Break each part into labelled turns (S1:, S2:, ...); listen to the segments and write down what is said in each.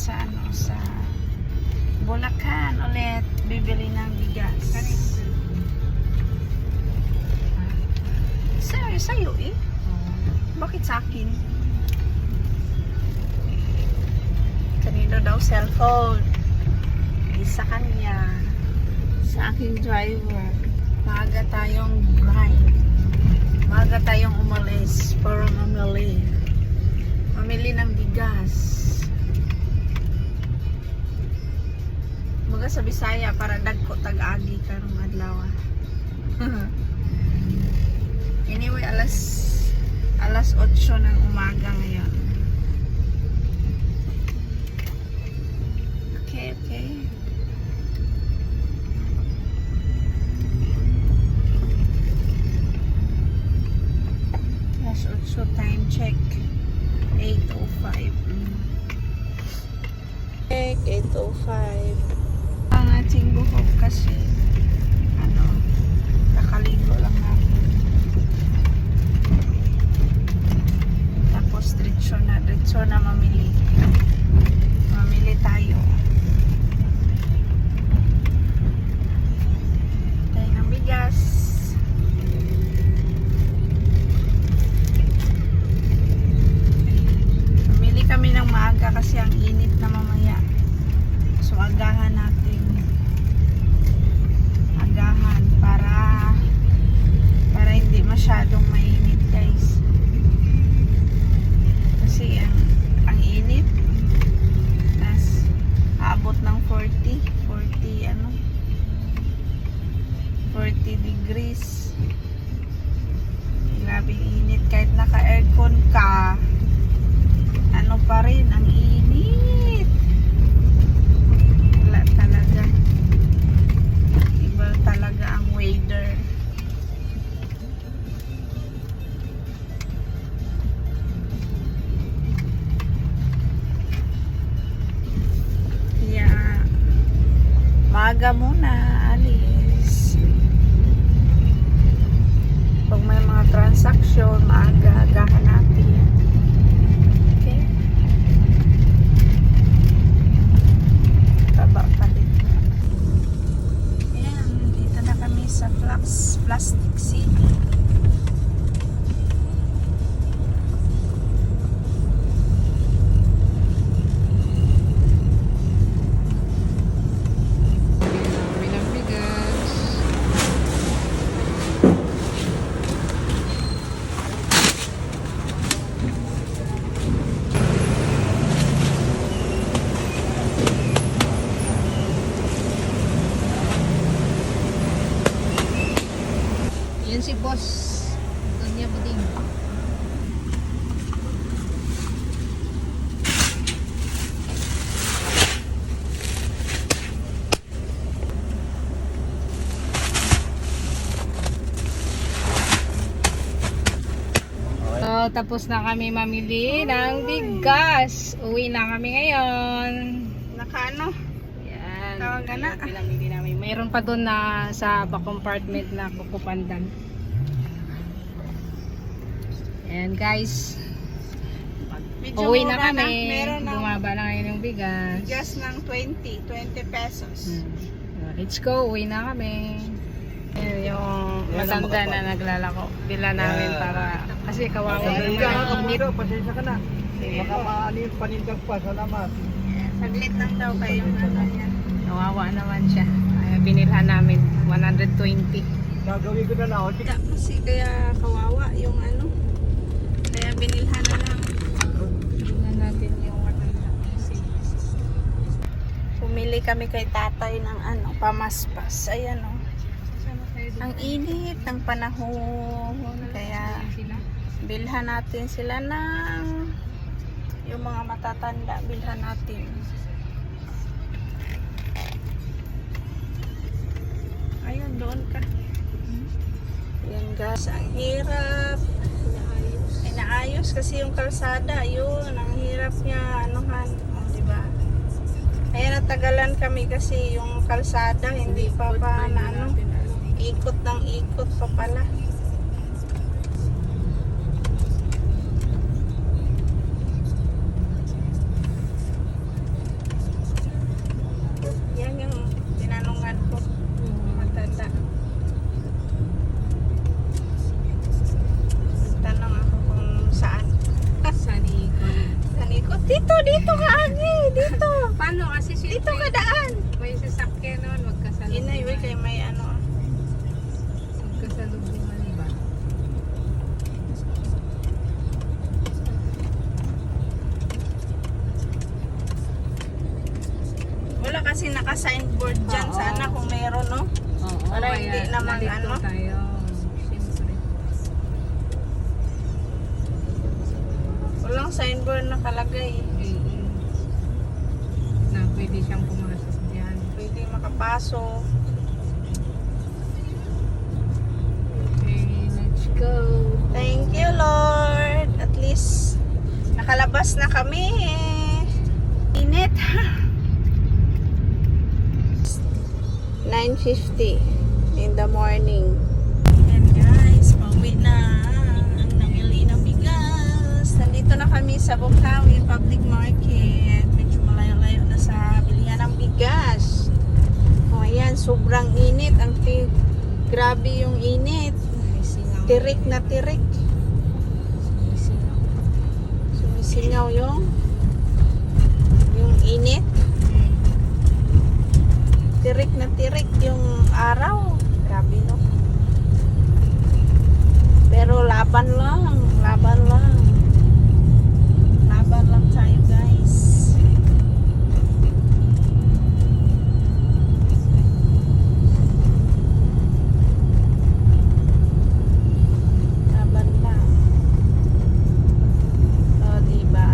S1: sa sa Bulacan ulit, bibili ng bigas. Sa'yo eh. Bakit sa akin? Kanino daw cellphone? Sa kanya. Sa aking driver. Maaga tayong grind. Maaga tayong umalis para mamili. Mamili ng bigas. Mga sa Bisaya para dagko tag-agi karong adlaw. Anyway, alas 8 ng umaga ngayon. Okay. Alas 8 time check. 8:05. Check 8:05. Ang ating buhok kasi kakaligo lang natin. Tapos diretso na mamili tayo ng bigas. Mamili kami ng maaga kasi ang init na mamaya, so agahan natin para hindi masyadong mainit, guys. Kasi ang init, aabot ng 40 degrees. Grabe init, kahit naka-aircon ka, pa rin ang init. Wala talaga, iba talaga ang weather. Maaga muna alis. Pag may mga transaksyon, maaga-agahan natin. Okay? Baba pa din. Ayan, dito na kami sa Plastic City.
S2: Yan si boss. Donya Buding. So, tapos na kami mamili ng bigas. Uwi na kami ngayon.
S1: Nakaano?
S2: Yan.
S1: Tawagan na.
S2: Pinamili namin. Mayroon pa doon na sa back compartment na kukupandan. Ayan guys.
S1: Medyo
S2: Uwi na
S1: mura
S2: kami.
S1: Meron ng
S2: Bumaba na ngayon yung bigas.
S1: bigas ng 20 pesos.
S2: Let's go. Uwi na kami. Ayan yung matanda na naglalako. Bila namin para kasi kawawa yung init.
S3: Pasensya ka na. Baka maanin panindag pa. Salamat.
S1: Saglit lang daw kayo yan.
S2: Kawawa naman siya. Ay, binilhan namin 120.
S3: Gagawin ko na lang.
S1: Kasi kaya kawawa yung kaya binilhan na lang.
S2: Tingnan natin yung 160.
S1: Pumili kami kay tatay ng pamaspas. Ayan ang init ng panahon. Kaya bilhan natin sila ng yung mga matatanda. Bilhan natin. Ayun, doon ka. Ayan guys, ang hirap. Inaayos kasi yung kalsada. Yun, ang hirap niya. Diba? Ayan, natagalan kami kasi yung kalsada hindi pa ikot ng ikot pa pala.
S2: ano kasi
S1: Dito ka daan.
S2: may sasakyan noon, magkasalubungan.
S1: Inay, uy, kay may ano.
S2: Magkasalubungan ba?
S1: Wala kasi naka-signboard dyan.
S2: Oo.
S1: Sana kung meron, no?
S2: Oo,
S1: Para hindi naman
S2: nandito
S1: ano.
S2: tayo. Siyempre.
S1: Walang signboard nakalagay.
S2: Na pwede siyang pumasok dyan.
S1: Pwede makapasok.
S2: Okay, let's go.
S1: Thank you, Lord. At least, nakalabas na kami. Init. 9:50 in the morning. Yan guys, pauwi na. Ang namili ng bigas. Nandito na kami sa Bukawi Public Market. Medyo malayo-layo na sa bilihan ng bigas. O ayan, sobrang init. Grabe yung init.
S2: May singaw.
S1: Tirik na tirik.
S2: May singaw.
S1: Sumisingaw yung init. Tirik na tirik yung araw. Grabe, no? Pero laban lang. Laban lang. Laban lang tayo, guys. Laban lang. O, diba?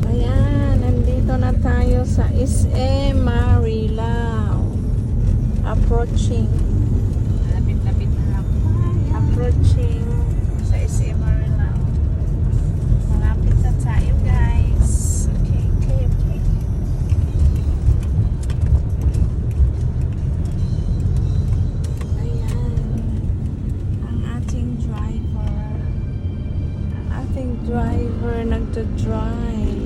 S1: Ayan, nandito na tayo sa SM Marilao. Approaching.
S2: Lapit-lapit na lang.
S1: Approaching sa SM Marilao. Malapit na tayo, guys. Okay. Ayan. Ang ating driver. Ang ating driver nagda-drive.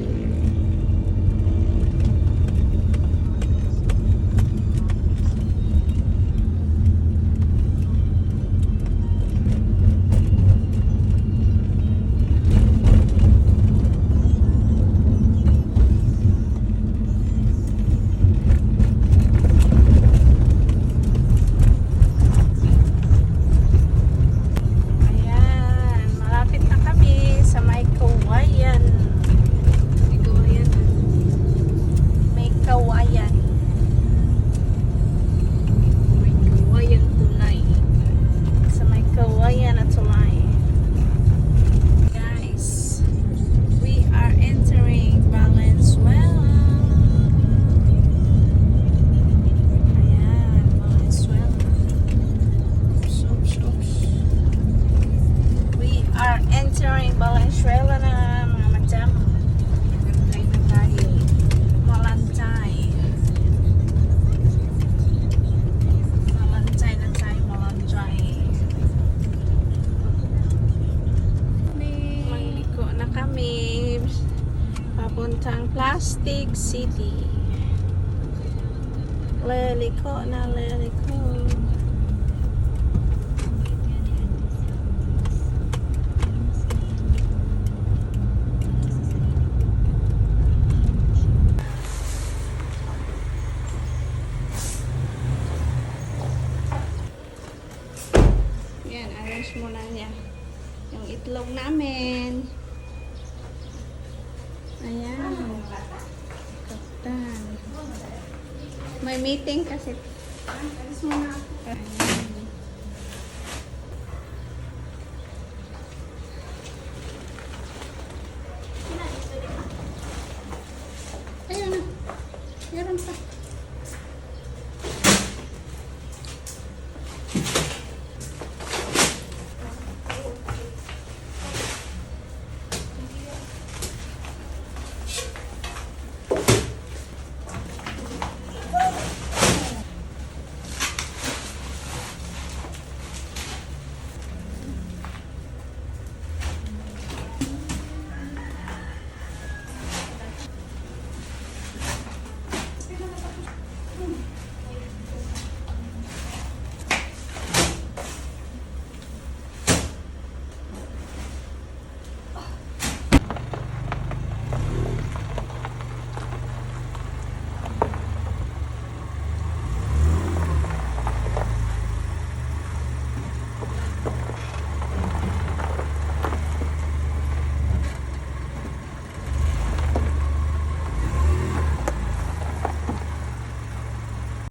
S1: Ayan, malapit na kami sa may Kawayan.
S2: Ikaw ayan.
S1: May Kawayan.
S2: May kawayan tulay.
S1: Sa may Kawayan at Tulay. Guys, we are entering Valenzuela. Ayan, Valenzuela. Oops. We are entering Valenzuela na, mga madam.
S2: Nagantay na tayo.
S1: Malantay. Malantay na tayo, malantay. Magliko na kami. Papuntang Plastic City. Leliko na, leliko. Yan, arrange muna niya yung itlog namin. Ayan. Kaptan. May meeting kasi. Alis muna ako. Ayan. Ayun na. Meron pa.